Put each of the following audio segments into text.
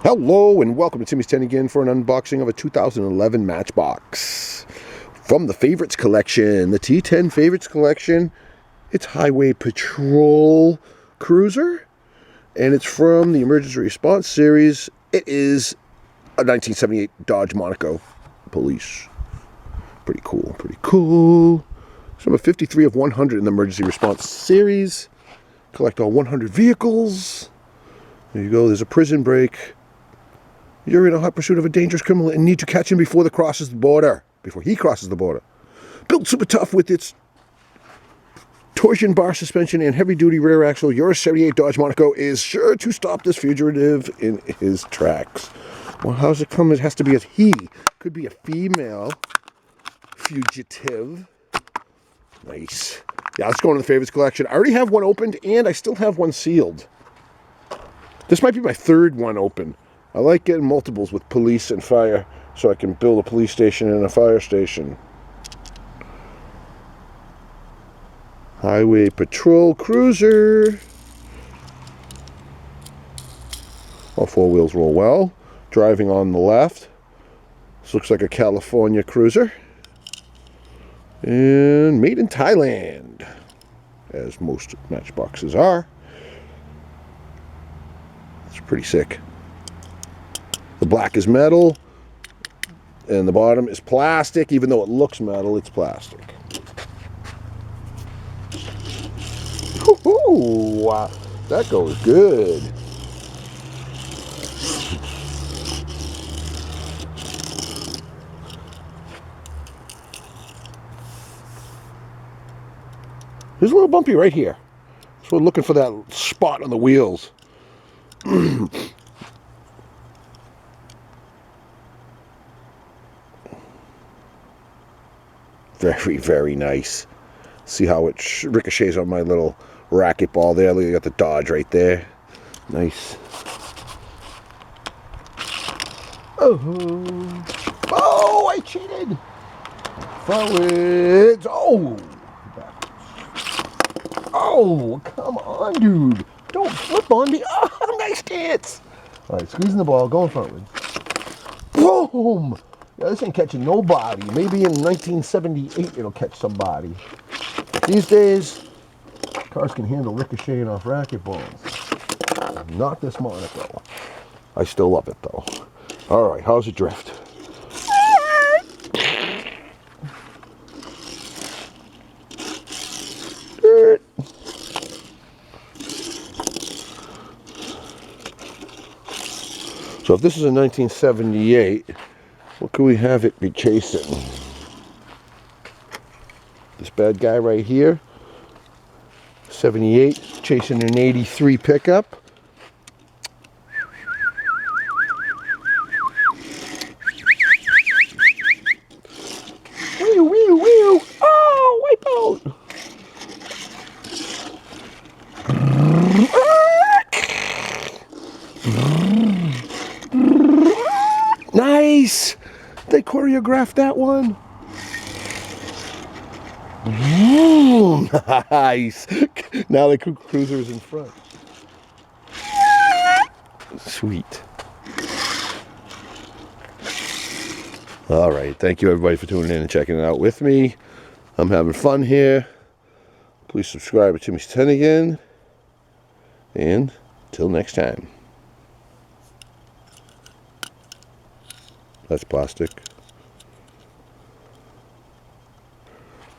Hello and welcome to Timmy's 10 again for an unboxing of a 2011 Matchbox. From the Favorites Collection, the T10 Favorites Collection. It's Highway Patrol Cruiser. And it's from the Emergency Response Series. It is a 1978 Dodge Monaco Police. Pretty cool, pretty cool. It's number 53 of 100 in the Emergency Response Series. Collect all 100 vehicles. There you go, there's a prison break. You're in a hot pursuit of a dangerous criminal and need to catch him before he crosses the border. Built super tough with its torsion bar suspension and heavy-duty rear axle, your 78 Dodge Monaco is sure to stop this fugitive in his tracks. Well, how does it come? It has to be a he. Could be a female fugitive. Nice. Yeah, let's go into the Favorites Collection. I already have one opened, and I still have one sealed. This might be my third one open. I like getting multiples with police and fire so I can build a police station and a fire station. Highway Patrol Cruiser. All four wheels roll well. Driving on the left. This looks like a California cruiser. And made in Thailand, as most Matchboxes are. It's pretty sick. The black is metal, and the bottom is plastic. Even though it looks metal, it's plastic. Woohoo! Wow, that goes good. There's a little bumpy right here. So we're looking for that spot on the wheels. Very, very nice. See how it ricochets on my little racket ball there. Look, you got the Dodge right there. Nice. Oh, I cheated. Forwards. Oh, come on, dude. Don't flip on me. Oh, nice hits. All right, squeezing the ball, going forward. Boom. Yeah, this ain't catching nobody. Maybe in 1978 it'll catch somebody. But these days, cars can handle ricocheting off racket balls. Not this Monaco. I still love it though. All right, how's it drift? So if this is a 1978, what could we have it be chasing? This bad guy right here. 78, chasing an 83 pickup. Whew, whew, whew. Oh, wipe out. Nice! They choreographed that one. Nice. Now the cruiser's in front. Sweet. All right. Thank you, everybody, for tuning in and checking it out with me. I'm having fun here. Please subscribe to Timmy's 10 again. And till next time. That's plastic.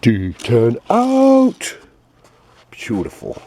T10 out. Beautiful.